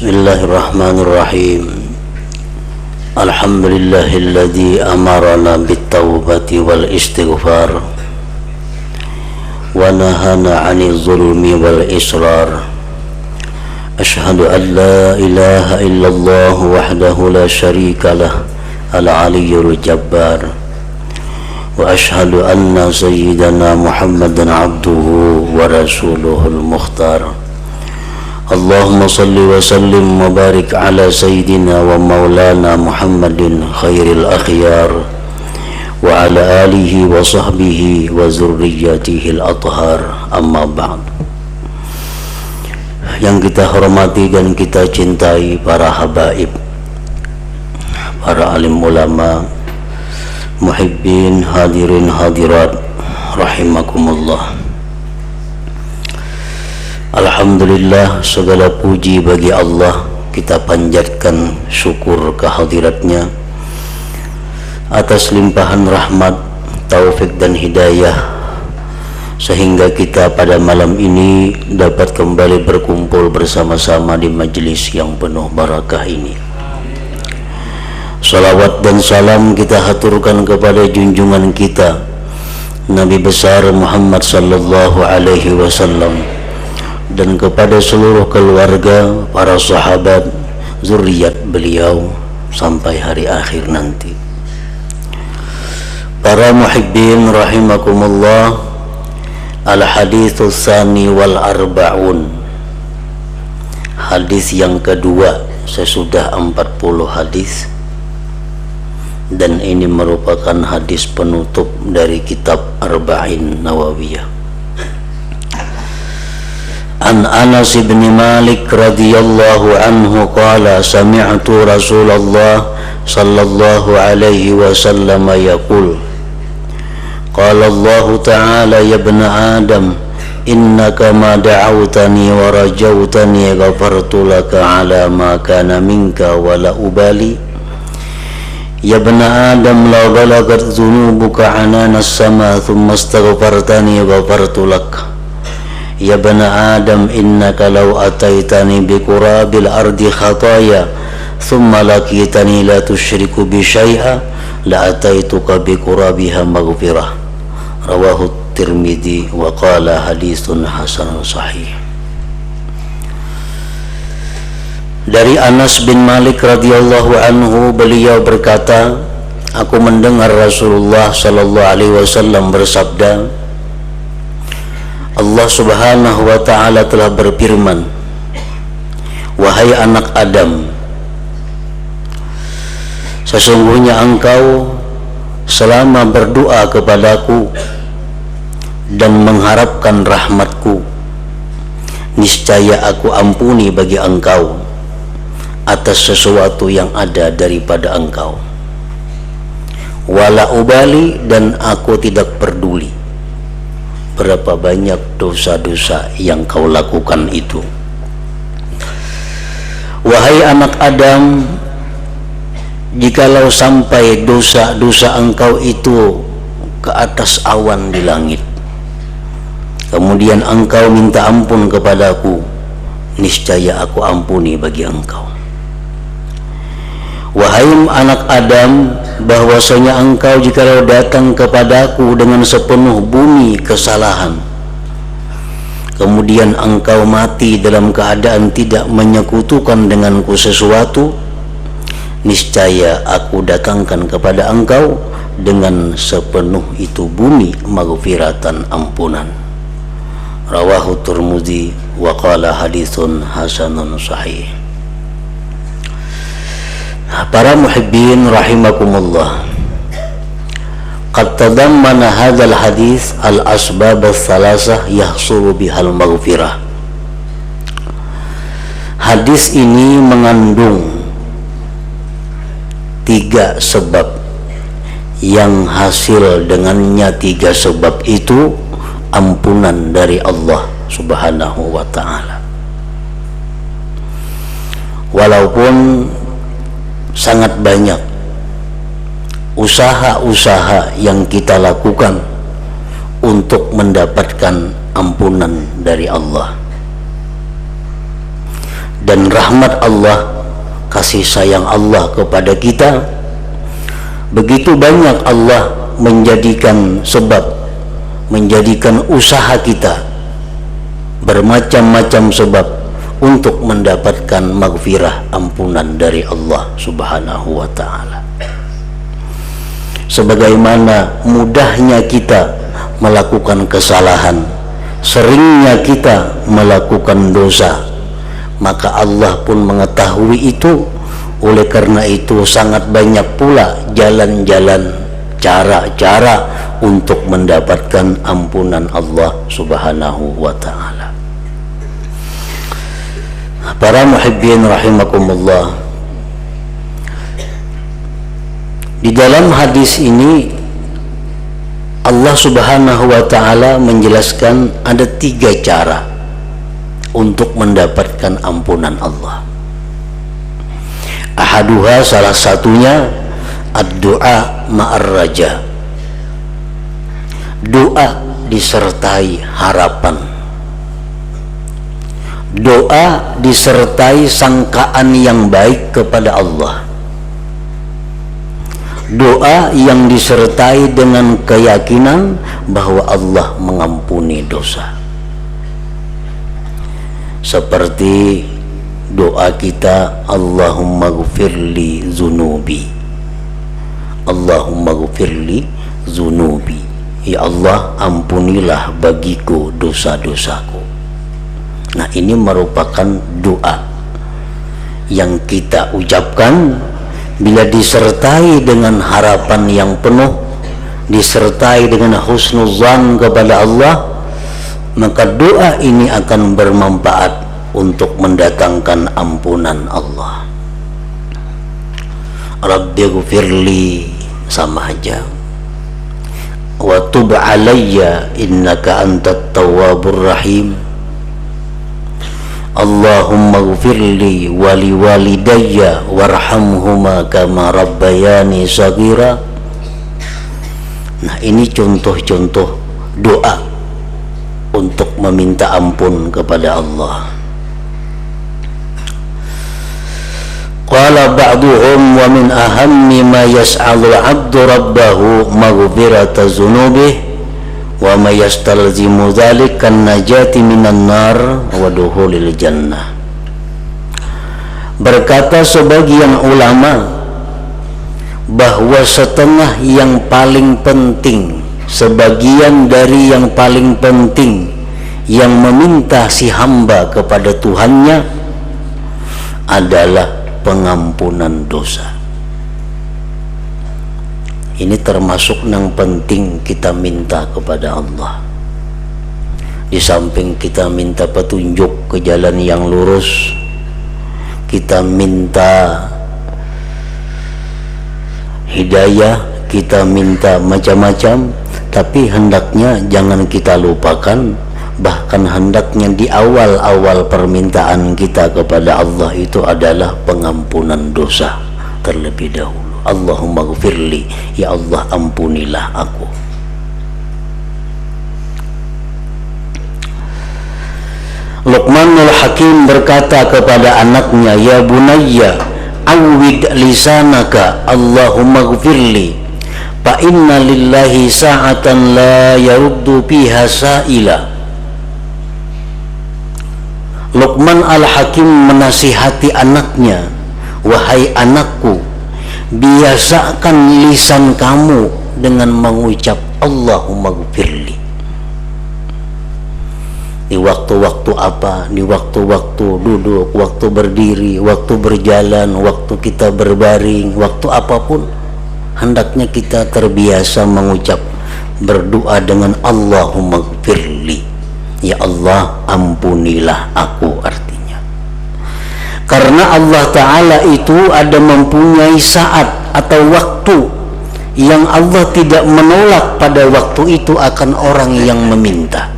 Bismillahirrahmanirrahim. Alhamdulillahilladzi amarana bittaubati wal istighfar wa nahana 'anil zulmi wal israr. Ashhadu an la ilaha illallah wahdahu la syarikalah al-aliyyul jabbar wa ashhadu anna sayyidana Muhammadan abduhu wa rasuluhul mukhtar. Allahumma salli wa sallim wa barik ala sayyidina wa maulana Muhammadin khairil akhyar wa ala alihi wa sahbihi wa zurriyatihil athhar, amma ba'd. Yang kita hormati dan kita cintai para habaib, para alim ulama, muhibbin, hadirin hadirat rahimakumullah. Alhamdulillah, segala puji bagi Allah. Kita panjatkan syukur kehadiratnya atas limpahan rahmat, taufik dan hidayah, sehingga kita pada malam ini dapat kembali berkumpul bersama-sama di majelis yang penuh barakah ini. Salawat dan salam kita haturkan kepada junjungan kita Nabi besar Muhammad sallallahu alaihi wasallam, dan kepada seluruh keluarga, para sahabat, zuriat beliau sampai hari akhir nanti. Para muhibbin rahimakumullah, al-haditsus tsani wal arba'un. Hadis yang kedua sesudah 40 hadis, dan ini merupakan hadis penutup dari kitab Arba'in Nawawiyah. An Anas bin Malik radhiyallahu anhu qala sami'tu Rasulullah sallallahu alaihi wasallam yaqul qala Allah ta'ala ya ibna Adam innaka ma da'awtani wa rajawtani ghafartu laka ala ma kana minka wa la ubali ya ibna Adam law balagat dhunubuka anana as-sama thumma astaghfartani ghafartu laka ya bana Adam innaka law ataitani biqurabil ardi khataya thumma laqitani la tusyriku bi syai'a la ataituka biqurabiha maghfirah. Rawahu Tirmidzi wa qala haditsun hasanun sahih. Dari Anas bin Malik radhiyallahu anhu, beliau berkata, aku mendengar Rasulullah sallallahu alaihi wasallam bersabda, Allah subhanahu wa ta'ala telah berfirman, wahai anak Adam, sesungguhnya engkau selama berdoa kepadaku dan mengharapkan rahmatku, niscaya aku ampuni bagi engkau atas sesuatu yang ada daripada engkau. Wala ubali, dan aku tidak peduli berapa banyak dosa-dosa yang kau lakukan itu. Wahai anak Adam, jikalau sampai dosa-dosa engkau itu ke atas awan di langit, kemudian engkau minta ampun kepadaku, niscaya aku ampuni bagi engkau. Wahai anak Adam, bahwasanya engkau jikalau datang kepadaku dengan sepenuh bumi kesalahan, kemudian engkau mati dalam keadaan tidak menyekutukan denganku sesuatu, niscaya aku datangkan kepada engkau dengan sepenuh itu bumi maghfiratan, ampunan. Rawahu Tirmidzi wa qala haditsun hasanun sahih. Para muhibbin rahimakumullah, qad tadammana hadzal hadis al-asbab ats-tsalasah yahsulu bihal maghfirah. Hadis ini mengandung 3 sebab yang hasil dengannya 3 sebab itu ampunan dari Allah subhanahu wa ta'ala. Walaupun sangat banyak usaha-usaha yang kita lakukan untuk mendapatkan ampunan dari Allah, dan rahmat Allah, kasih sayang Allah kepada kita. Begitu banyak Allah menjadikan sebab, menjadikan usaha kita bermacam-macam sebab untuk mendapatkan maghfirah, ampunan dari Allah Subhanahu wa ta'ala. Sebagaimana mudahnya kita melakukan kesalahan, seringnya kita melakukan dosa, maka Allah pun mengetahui itu. Oleh karena itu sangat banyak pula jalan-jalan, cara-cara untuk mendapatkan ampunan Allah Subhanahu wa ta'ala. Para muhibbin rahimakumullah, di dalam hadis ini Allah Subhanahu wa ta'ala menjelaskan ada 3 cara untuk mendapatkan ampunan Allah. Ahaduha, salah satunya, ad-du'a ma'ar raja, doa disertai harapan, doa disertai sangkaan yang baik kepada Allah, doa yang disertai dengan keyakinan bahwa Allah mengampuni dosa. Seperti doa kita, Allahumma ghfirli zunubi, Allahumma ghfirli zunubi, ya Allah ampunilah bagiku dosa-dosaku. Nah, ini merupakan doa yang kita ucapkan bila disertai dengan harapan yang penuh, disertai dengan husnuzan kepada Allah, maka doa ini akan bermanfaat untuk mendatangkan ampunan Allah. Rabbighfirli sama aja, wa tub alayya innaka antat tawwabur rahim, Allahumma ghfirli wa liwalidayya warhamhuma kama rabbayani saghira. Nah, ini contoh-contoh doa untuk meminta ampun kepada Allah. Qala ba'duhum wa min ahammi ma yas'alul 'abdu rabbahu maghfirata dzunubih wa ma yastalzimu dzalika an-najati minan nar wa dukhulil jannah. Berkata sebagian ulama bahwa setengah yang paling penting, sebagian dari yang paling penting yang meminta si hamba kepada Tuhannya adalah pengampunan dosa. Ini termasuk yang penting kita minta kepada Allah. Di samping kita minta petunjuk ke jalan yang lurus, kita minta hidayah, kita minta macam-macam, tapi hendaknya jangan kita lupakan, bahkan hendaknya di awal-awal permintaan kita kepada Allah itu adalah pengampunan dosa terlebih dahulu. Allahumma ghfirli, ya Allah ampunilah aku. Luqmanul Hakim berkata kepada anaknya, ya bunayya awwid lisanaka Allahumma ghfirli fa inna lillahi sa'atan la yaruddu fiha sa'ila. Luqman al-Hakim menasihati anaknya, wahai anakku, biasakan lisan kamu dengan mengucap Allahumma ghfirli. Di waktu-waktu apa? Di waktu-waktu duduk, waktu berdiri, waktu berjalan, waktu kita berbaring, waktu apapun, hendaknya kita terbiasa mengucap, berdoa dengan Allahumma ghfirli, ya Allah ampunilah aku, artinya. Karena Allah Ta'ala itu ada mempunyai saat atau waktu yang Allah tidak menolak pada waktu itu akan orang yang meminta.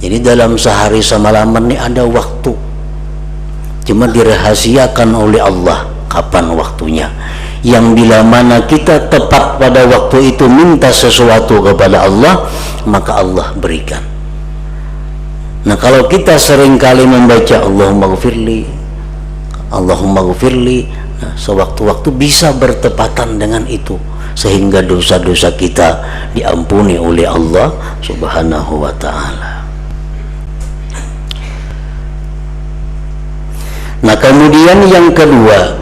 Jadi dalam sehari semalaman ini ada waktu, cuma dirahasiakan oleh Allah kapan waktunya, yang bila mana kita tepat pada waktu itu minta sesuatu kepada Allah, maka Allah berikan. Nah, kalau kita seringkali membaca Allahumma ghfirli, Allahumma ghfirli, nah, sewaktu-waktu bisa bertepatan dengan itu sehingga dosa-dosa kita diampuni oleh Allah Subhanahu wa ta'ala. Nah, kemudian yang kedua,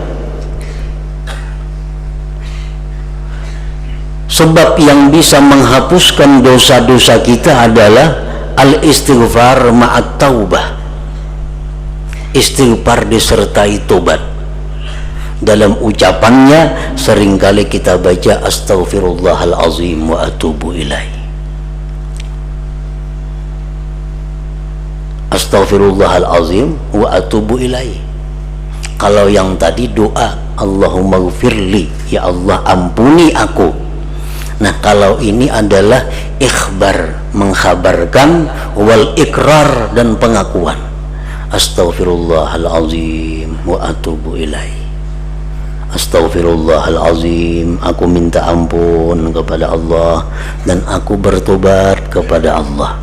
sebab yang bisa menghapuskan dosa-dosa kita adalah al-istighfar ma'at taubah. Istighfar disertai tobat. Dalam ucapannya seringkali kita baca astaghfirullahalazim wa atubu ilaih. Astaghfirullahalazim wa atubu ilaih. Kalau yang tadi doa Allahumma ghfirli, ya Allah ampuni aku. Nah, kalau ini adalah ikhbar, mengkhabarkan, wal ikrar, dan pengakuan. Astaghfirullahalazim wa atubu ilaih. Astaghfirullahalazim, aku minta ampun kepada Allah dan aku bertobat kepada Allah.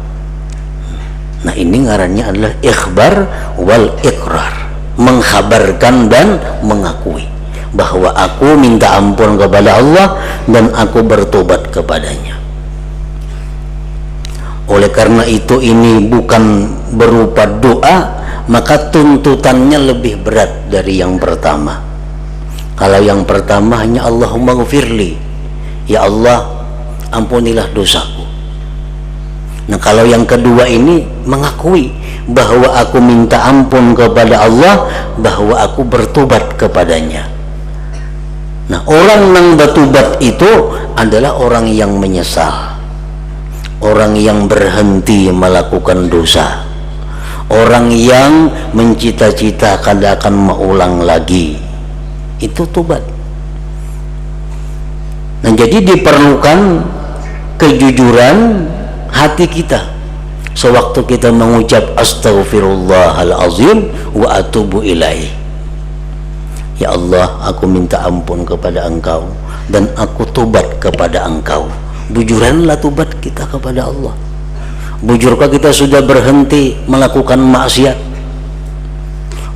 Nah, ini ngarannya adalah ikhbar wal ikrar, mengkhabarkan dan mengakui bahwa aku minta ampun kepada Allah dan aku bertobat kepadanya. Oleh karena itu ini bukan berupa doa, maka tuntutannya lebih berat dari yang pertama. Kalau yang pertama hanya Allahumma ghfirli, ya Allah ampunilah dosaku. Nah, kalau yang kedua ini mengakui bahwa aku minta ampun kepada Allah, bahwa aku bertobat kepadanya. Nah, orang yang bertobat itu adalah orang yang menyesal, orang yang berhenti melakukan dosa, orang yang mencita-cita kada akan mengulang lagi. Itu tobat. Nah, jadi diperlukan kejujuran hati kita sewaktu kita mengucap astaghfirullahalazim wa atubu ilaih. Ya Allah, aku minta ampun kepada Engkau dan aku tobat kepada Engkau. Bujuranlah tobat kita kepada Allah. Bujurkah kita sudah berhenti melakukan maksiat?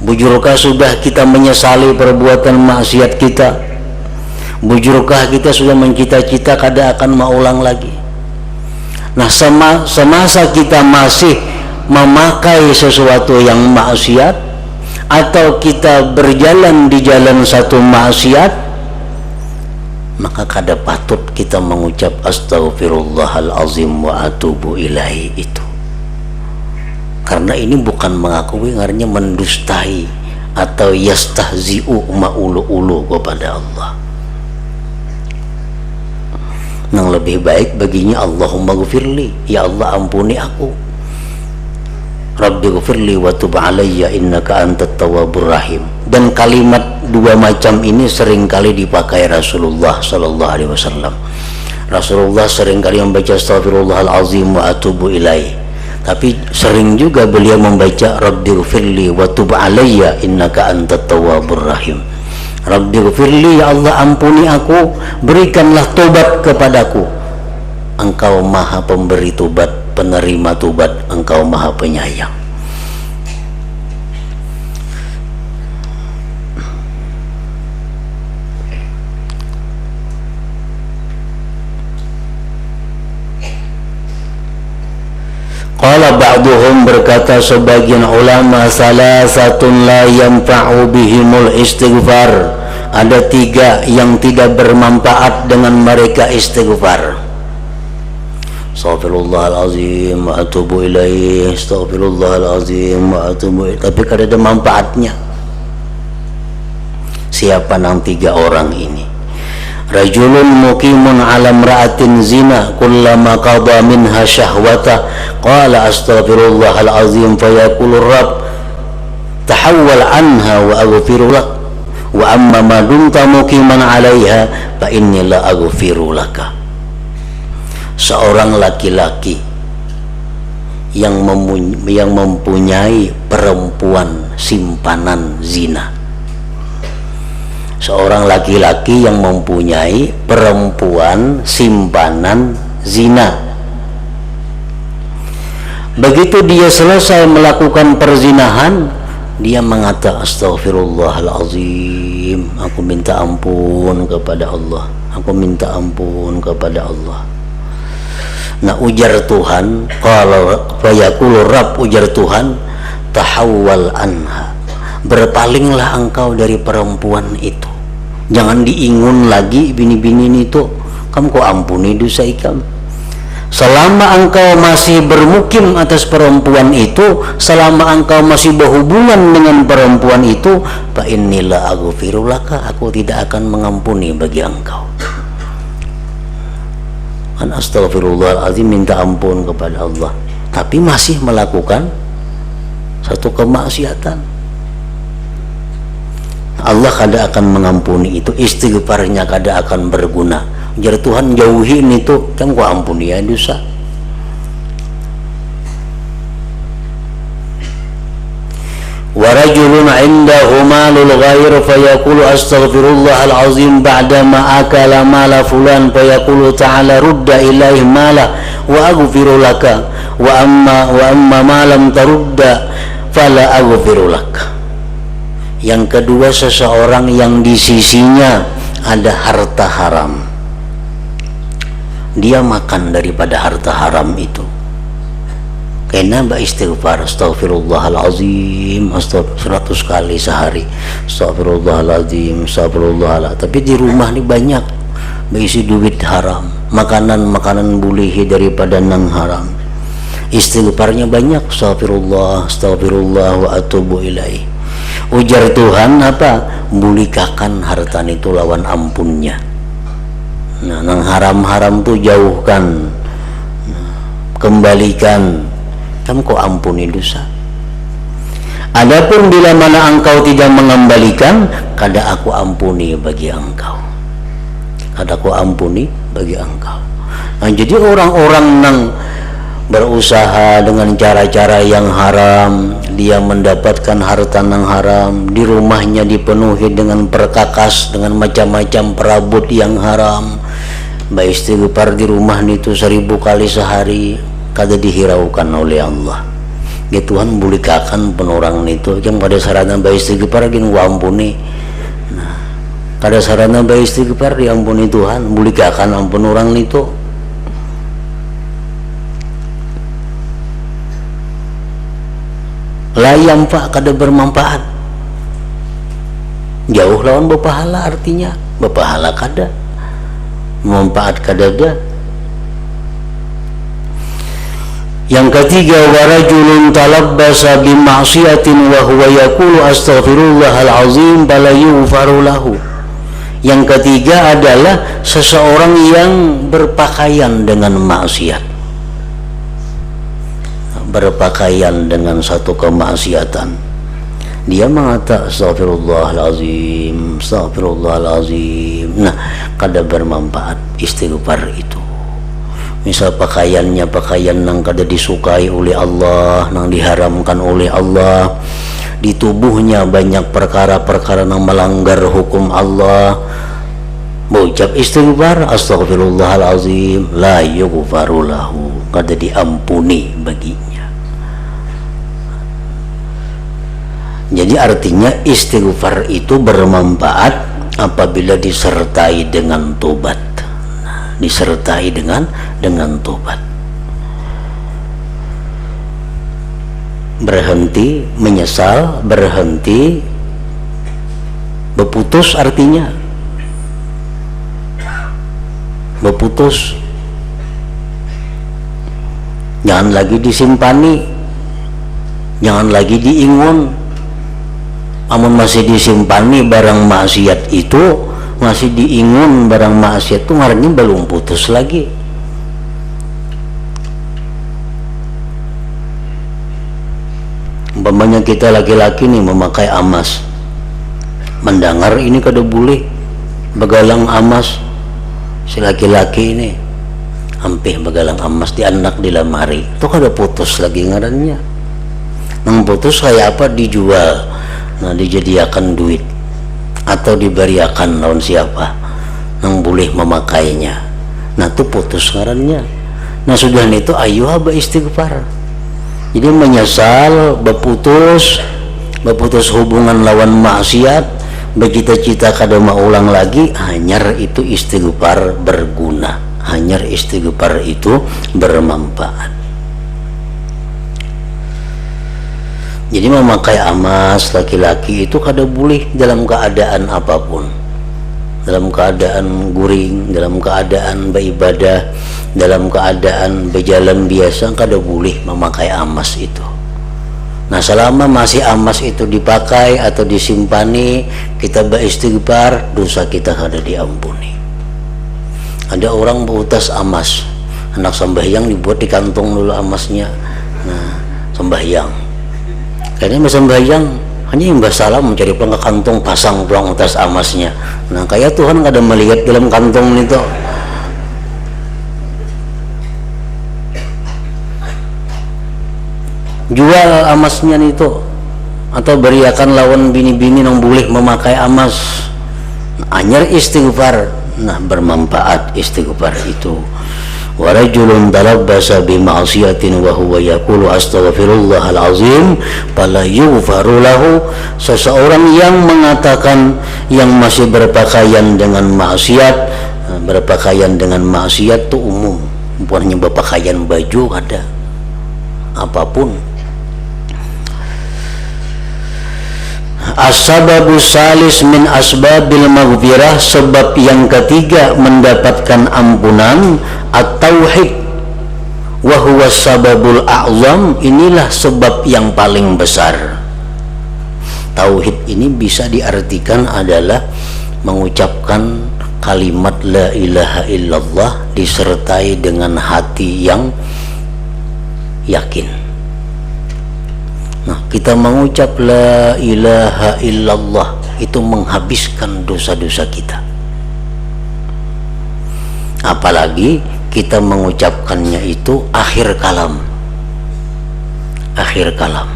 Bujurkah sudah kita menyesali perbuatan maksiat kita? Bujurkah kita sudah mencita-cita kada akan mengulang lagi? Nah, semasa kita masih memakai sesuatu yang maksiat, atau kita berjalan di jalan satu maksiat, maka kada patut kita mengucap astaghfirullahalazim wa atubu ilaihi itu. Karena ini bukan mengakui, artinya mendustai atau yastahzi'u ma'ulu-ulu kepada Allah. Yang lebih baik baginya Allahumma ghfirli, ya Allah ampuni aku. Rabbi ghfirli wa tub alayya innaka antat tawwabur rahim. Dan kalimat dua macam ini seringkali dipakai Rasulullah sallallahu alaihi wasallam. Rasulullah seringkali membaca astaghfirullahalazim wa atubu ilaih, tapi sering juga beliau membaca Rabbi ghfirli wa tub alayya innaka antat tawwabur rahim. Rabbi ghfirli, ya Allah ampuni aku, berikanlah tobat kepadaku. Engkau maha pemberi tobat, penerima tobat, Engkau maha penyayang. Qala ba'duhum, berkata sebagian ulama, salasatun la yanfa'u bihimul istighfar. Ada tiga yang tidak bermanfaat dengan mereka istighfar. Astaghfirullahalazim wa atubu ilaih, astaghfirullahalazim wa atubu ilaih, tapi kada ada manfaatnya. Siapa nang tiga orang ini? Rajulun muqimun ala imra'atin zina, kullama qada minha syahwata qala astaghfirullahalazim fayaqulu rabb tahawwal anha wa aghfiru lak wa amma ma dumta muqiman 'alaiha fa inni la aghfiru laka. Seorang laki-laki yang mempunyai perempuan simpanan zina. Seorang laki-laki yang mempunyai perempuan simpanan zina, Begitu dia selesai melakukan perzinahan, dia mengatakan astaghfirullahalazim, aku minta ampun kepada Allah, aku minta ampun kepada Allah. Nah, ujar Tuhan, qala fayaqulu rabb, ujar Tuhan, tahawwal anha, berpalinglah engkau dari perempuan itu, jangan diingun lagi bini-bini itu, kamu kok ampuni dosa ikam. Selama engkau masih bermukim atas perempuan itu, selama engkau masih berhubungan dengan perempuan itu, fa innila aghfiru laka, aku tidak akan mengampuni bagi engkau. An astaghfirullahaladzim, minta ampun kepada Allah, tapi masih melakukan satu kemaksiatan, Allah kada akan mengampuni itu, istighfarnya kada akan berguna. Jar Tuhan, jauhin itu, kamu kok ampuni ya dosa. Wa rajulun 'indahu malul ghair fayaqulu astaghfirullahalazim ba'dama akala mala fulan fayaqulu ta'ala rudda ilaihi mala wa aghfiru laka wa amma ma lam tarudda fala aghfiru laka. Yang kedua, seseorang yang di sisinya ada harta haram, dia makan daripada harta haram itu, kena beristighfar, astaghfirullahalazim, 100 kali sehari, astaghfirullahalazim, astaghfirullahalazim. Tapi di rumah ini banyak berisi duit haram, makanan bulihi daripada nang haram, istighfarnya banyak, astaghfirullah, astaghfirullah wa atubu ilaih. Ujar Tuhan apa? Bulikakan harta itu lawan ampunnya. Nah, nang haram-haram tuh jauhkan, kembalikan, kamu kok ampuni dosa. Adapun bila mana engkau tidak mengembalikan, kada aku ampuni bagi engkau, kada aku ampuni bagi engkau. Nah, jadi orang-orang nang berusaha dengan cara-cara yang haram, dia mendapatkan harta yang haram, di rumahnya dipenuhi dengan perkakas, dengan macam-macam perabot yang haram, baik istighfar di rumah itu 1000 kali sehari, kada dihiraukan oleh Allah. Ya Tuhan, bulikakan penorang itu yang pada sarana baik istighfar gini wa ampuni. Nah, kada sarana baik istighfar diampuni Tuhan, bulikakan ampun orang itu. Layam pak, kada bermanfaat, jauh lawan berpahala, artinya berpahala kada, manfaat kada ada. Yang ketiga, warajulun talabbasa bima'siyatin wa huwa yaqulu astaghfirullahalazim fala yughfaru lahu. Yang ketiga adalah seseorang yang berpakaian dengan maksiat, berpakaian dengan satu kemaksiatan, dia mengatakan astaghfirullahalazim, astaghfirullahalazim. Nah, kada bermanfaat istighfar itu. Misal pakaiannya pakaian yang kada disukai oleh Allah, yang diharamkan oleh Allah, di tubuhnya banyak perkara-perkara yang melanggar hukum Allah, mengucap istighfar, astaghfirullahalazim, la yughfaru lahu, kada diampuni baginya. Jadi artinya istighfar itu bermanfaat apabila disertai dengan tobat. Nah, disertai dengan tobat. Berhenti menyesal, berhenti berputus, artinya berputus. Jangan lagi disimpani, jangan lagi diingun. Amun masih disimpani barang maksiat itu, masih diingun barang maksiat itu, ngarannya belum putus lagi. Umpamanya kita laki-laki nih memakai amas, mendengar ini kada boleh begalang amas, si laki-laki ini hampir begalang amas di anak di lemari, itu kada putus lagi ngarannya. Nang putus kayak apa? Dijual, nah dijadiakan duit atau diberiakan lawan siapa yang boleh memakainya, nah itu putus ngarannya. Nah sudah itu ayo haba istighfar, Jadi menyesal, berputus hubungan lawan maksiat, bercita-cita kada mau ulang lagi, hanyar itu istighfar berguna, hanyar istighfar itu bermanfaat. Jadi memakai amas laki-laki itu kada boleh dalam keadaan apapun, dalam keadaan guring, dalam keadaan beribadah, dalam keadaan berjalan biasa, kada boleh memakai amas itu. Nah, selama masih amas itu dipakai atau disimpani, kita beristighfar, dosa kita kada diampuni. Ada orang berutas amas, anak sembahyang dibuat di kantong dulu amasnya. Nah, sembahyang kayaknya sembahyang hanya yang salam mencari pulang ke kantong, pasang pulang atas amasnya. Nah, kayak Tuhan kada melihat dalam kantong itu. Jual amasnya itu, atau beriakan lawan bini-bini yang boleh memakai amas. Anyar istighfar, nah bermanfaat istighfar itu. Wa rajulun talabbasa bi ma'siyatin wa huwa yaqulu astaghfirullahal azim fala yughfaru lahu. Seseorang yang mengatakan, yang masih berpakaian dengan maksiat, berpakaian dengan maksiat itu umum, bukan hanya berpakaian baju, ada apapun. As-sababu salis min asbabil maghfirah, sebab yang ketiga mendapatkan ampunan, at-tauhid wa huwa sababul a'zam, inilah sebab yang paling besar. Tauhid ini bisa diartikan adalah mengucapkan kalimat la ilaha illallah disertai dengan hati yang yakin. Nah, kita mengucap la ilaha illallah itu menghabiskan dosa-dosa kita. Apalagi kita mengucapkannya itu akhir kalam. Akhir kalam.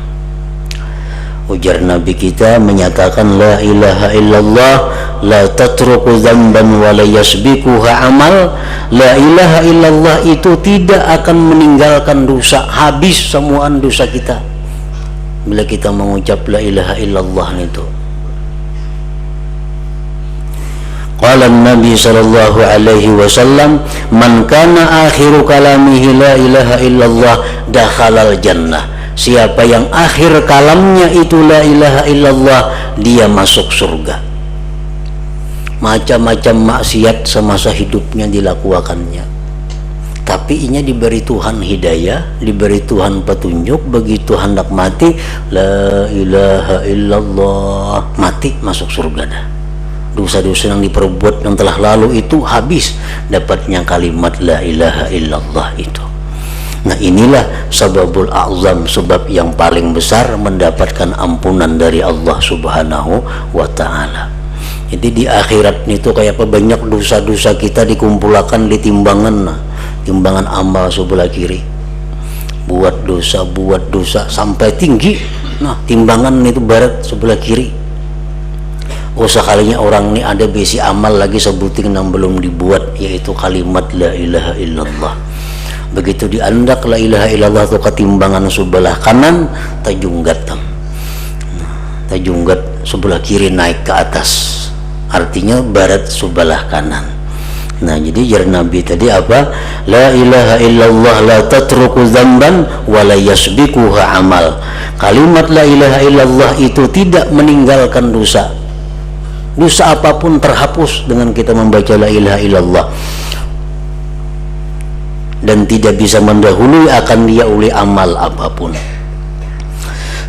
Ujar Nabi kita menyatakan la ilaha illallah la tatruku dzamban wa la yasbiquha amal. La ilaha illallah itu tidak akan meninggalkan dosa, habis semua dosa kita bila kita mengucap la ilaha illallah itu. Qala Nabi sallallahu alaihi wasallam, man kana akhiru kalamihi la ilaha illallah dakhalal jannah. Siapa yang akhir kalamnya itu la ilaha illallah, dia masuk surga. Macam-macam maksiat semasa hidupnya dilakukannya, tapi inya diberi Tuhan hidayah, diberi Tuhan petunjuk, begitu hendak mati la ilaha illallah, mati masuk surga dah. Dosa-dosa yang diperbuat yang telah lalu itu habis, dapatnya kalimat la ilaha illallah itu. Nah, inilah sababul a'zam, sebab yang paling besar mendapatkan ampunan dari Allah subhanahu wa ta'ala. Jadi di akhirat itu kayak apa, banyak dosa-dosa kita dikumpulkan di timbangan, timbangan amal sebelah kiri. Buat dosa sampai tinggi, nah timbangan itu barat sebelah kiri. Oh, sekalinya orang ini ada besi amal lagi sebuting yang belum dibuat, yaitu kalimat la ilaha illallah. Begitu diandak la ilaha illallah itu ke timbangan sebelah kanan, tajunggat sebelah kiri naik ke atas, artinya barat sebelah kanan. Nah, jadi jar Nabi tadi apa? La ilaha illallah la tatruku dzamban wa la yasbiquha amal. Kalimat la ilaha illallah itu tidak meninggalkan dosa. Dosa apapun terhapus dengan kita membaca la ilaha illallah, dan tidak bisa mendahului akan dia oleh amal apapun.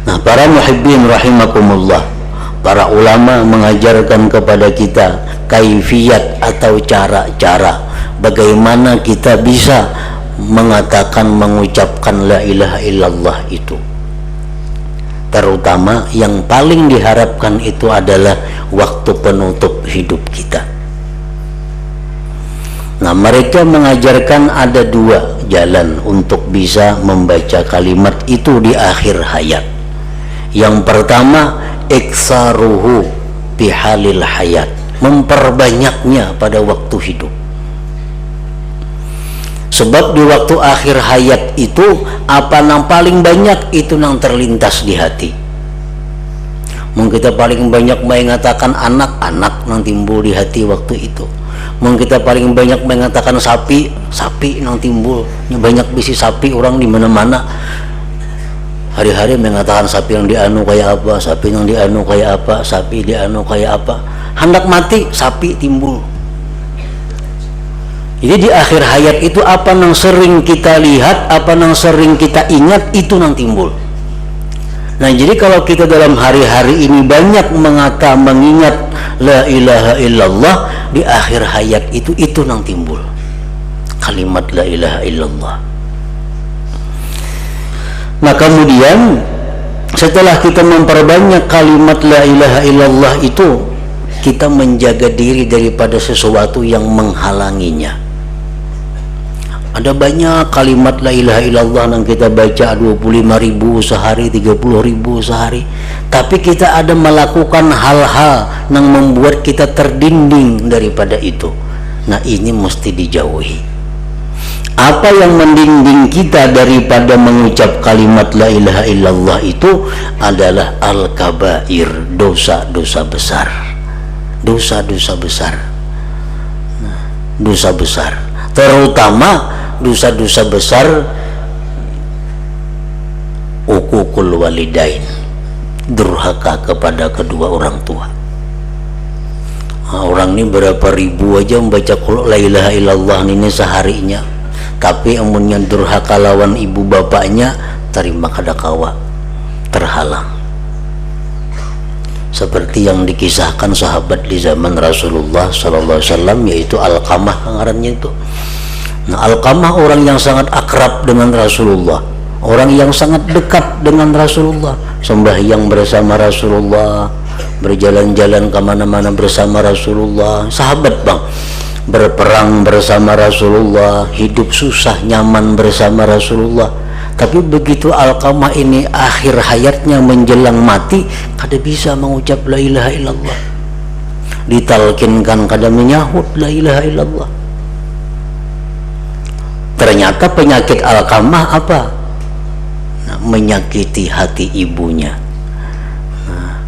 Nah, para muhibbin rahimakumullah, para ulama mengajarkan kepada kita kaifiyat atau cara-cara bagaimana kita bisa mengatakan, mengucapkan la ilaha illallah itu. Terutama yang paling diharapkan itu adalah waktu penutup hidup kita. Nah, mereka mengajarkan ada dua jalan untuk bisa membaca kalimat itu di akhir hayat. Yang pertama, iksaruhu bihalil hayat, memperbanyaknya pada waktu hidup. Sebab di waktu akhir hayat itu apa yang paling banyak itu yang terlintas di hati. Mungkin kita paling banyak mengatakan anak-anak yang timbul di hati waktu itu. Mungkin kita paling banyak mengatakan sapi yang timbul. Banyak bisi sapi orang di mana-mana. Hari-hari mengatakan sapi yang dianu kayak apa, sapi yang dianu kayak apa, sapi dianu kayak apa. Hendak mati sapi timbul. Jadi di akhir hayat itu apa yang sering kita lihat, apa yang sering kita ingat itu yang timbul. Nah jadi kalau kita dalam hari-hari ini banyak mengingat la ilaha illallah, di akhir hayat itu yang timbul kalimat la ilaha illallah. Nah kemudian setelah kita memperbanyak kalimat la ilaha illallah itu, kita menjaga diri daripada sesuatu yang menghalanginya. Ada banyak kalimat la ilaha illallah yang kita baca 25.000 sehari, 30.000 sehari, tapi kita ada melakukan hal-hal yang membuat kita terdinding daripada itu. Nah ini mesti dijauhi. Apa yang mendinding kita daripada mengucap kalimat la ilaha illallah itu adalah al-kabair, dosa-dosa besar. Dosa-dosa besar. Nah, dosa besar. Terutama dosa-dosa besar uququl walidain, durhaka kepada kedua orang tua. Nah, orang ini berapa ribu aja membaca qul la ilaha illallah ini seharinya, tapi amunnya durhaka lawan ibu bapaknya terima kada kawa, terhalang. Seperti yang dikisahkan sahabat di zaman Rasulullah sallallahu alaihi wasallam, yaitu Alqamah ngarannya itu. Nah Alqamah orang yang sangat akrab dengan Rasulullah, orang yang sangat dekat dengan Rasulullah, sembahyang bersama Rasulullah, berjalan-jalan kemana-mana bersama Rasulullah, sahabat bang, berperang bersama Rasulullah, hidup susah nyaman bersama Rasulullah. Tapi begitu Alqamah ini akhir hayatnya menjelang mati, kada bisa mengucap la ilaha illallah, ditalkinkan kada menyahut la ilaha illallah. Ternyata penyakit Alqamah apa? Nah, menyakiti hati ibunya. Nah,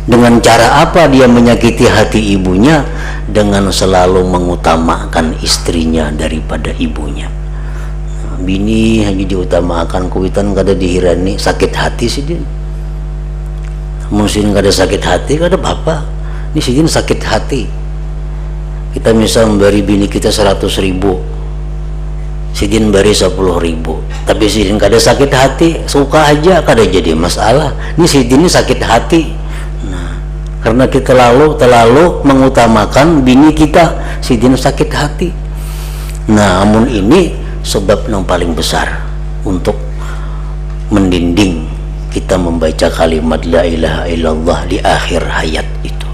dengan cara apa dia menyakiti hati ibunya? Dengan selalu mengutamakan istrinya daripada ibunya. Nah, bini hanya diutamakan, kuitan kada dihirani, sakit hati sih dia. Mungkin kada sakit hati kada apa-apa. Ini sih sakit hati. Kita misal memberi bini kita 100.000, sidin beri 10.000, tapi sidin kada sakit hati, suka aja, kada jadi masalah. Ini sidin ini sakit hati. Nah, karena kita terlalu mengutamakan bini kita, sidin sakit hati. Nah, namun ini sebab yang paling besar untuk mendinding kita membaca kalimat la ilaha illallah di akhir hayat itu.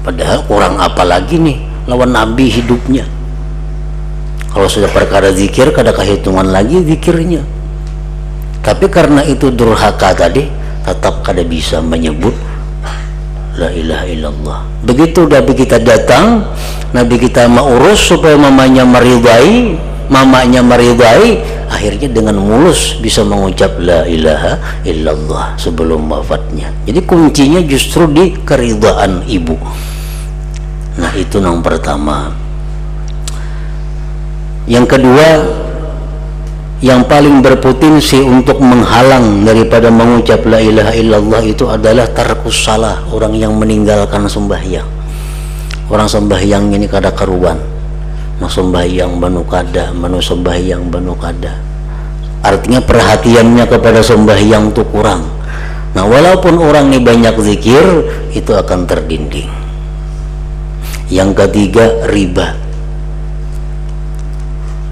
Padahal kurang apa lagi nih lawan Nabi hidupnya. Kalau sudah perkara zikir kada kehitungan lagi zikirnya, tapi karena itu durhaka tadi tetap kada bisa menyebut la ilaha illallah. Begitu Nabi kita datang, Nabi kita mau urus supaya mamanya meridai, akhirnya dengan mulus bisa mengucap la ilaha illallah sebelum wafatnya. Jadi kuncinya justru di keridhaan ibu. Nah itu yang pertama. Yang kedua, yang paling berpotensi untuk menghalang daripada mengucap la ilaha illallah itu adalah tarkus salah, orang yang meninggalkan sembahyang. Orang sembahyang ini kada karuan, nah sembahyang banu kada, manu sembahyang banu kada. Artinya perhatiannya kepada sembahyang itu kurang. Nah walaupun orang ini banyak zikir, itu akan terdinding. Yang ketiga, riba.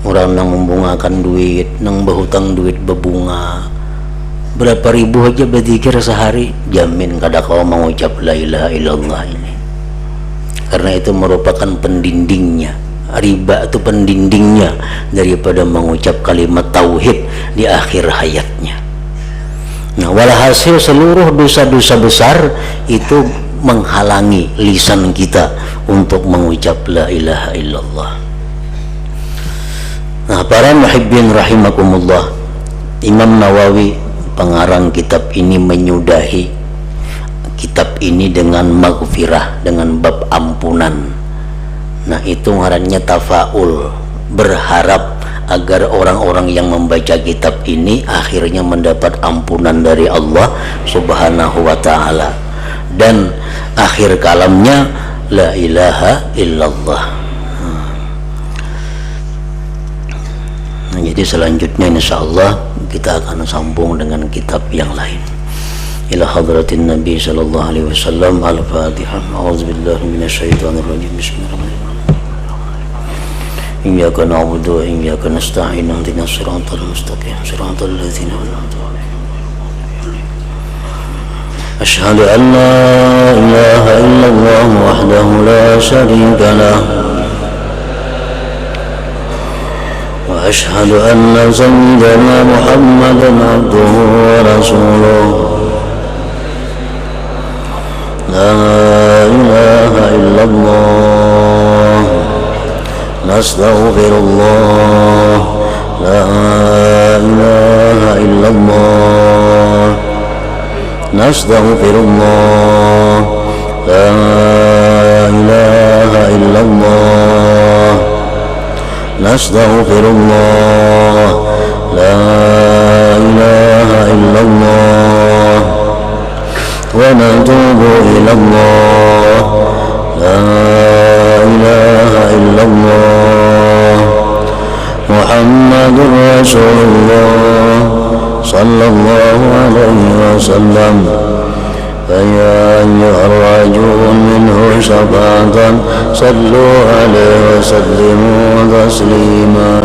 Orang yang membungakan duit, yang berhutang duit berbunga, berapa ribu aja berzikir sehari, jamin kada kau mengucap la ilaha illallah ini. Karena itu merupakan pendindingnya. Riba itu pendindingnya daripada mengucap kalimat tauhid di akhir hayatnya. Nah walhasil seluruh dosa-dosa besar itu menghalangi lisan kita untuk mengucap la ilaha illallah. Nah, para muhibbin rahimakumullah, Imam Nawawi pengarang kitab ini menyudahi kitab ini dengan maghfirah, dengan bab ampunan. Nah, itu ngarannya tafaul, berharap agar orang-orang yang membaca kitab ini akhirnya mendapat ampunan dari Allah Subhanahu wa ta'ala, dan akhir kalamnya la ilaha illallah. Nah, jadi selanjutnya insyaallah kita akan sambung dengan kitab yang lain. Ila hadratin Nabi sallallahu alaihi wasallam. Al-Fatihah. A'udzubillahi minasyaitonir rajim. Bismillahirrahmanirrahim. Iyyaka na'budu wa iyyaka nasta'in. Ihdinas siratal mustaqim. Siratal ladzina an'amta 'alaihim. Asyhadu an la ilaha illallah wahdahu la syarika lah. وأشهد أن سيدنا محمدا عبده ورسوله لا إله إلا الله نستغفر الله لا إله إلا الله نستغفر الله لا إله إلا الله نستغفر الله لا إله إلا الله ونتوب إلى الله لا إله إلا الله محمد رسول الله صلى الله عليه وسلم فيا أيها الراجون منه شفاعة صلوا عليه وسلموا تسليما.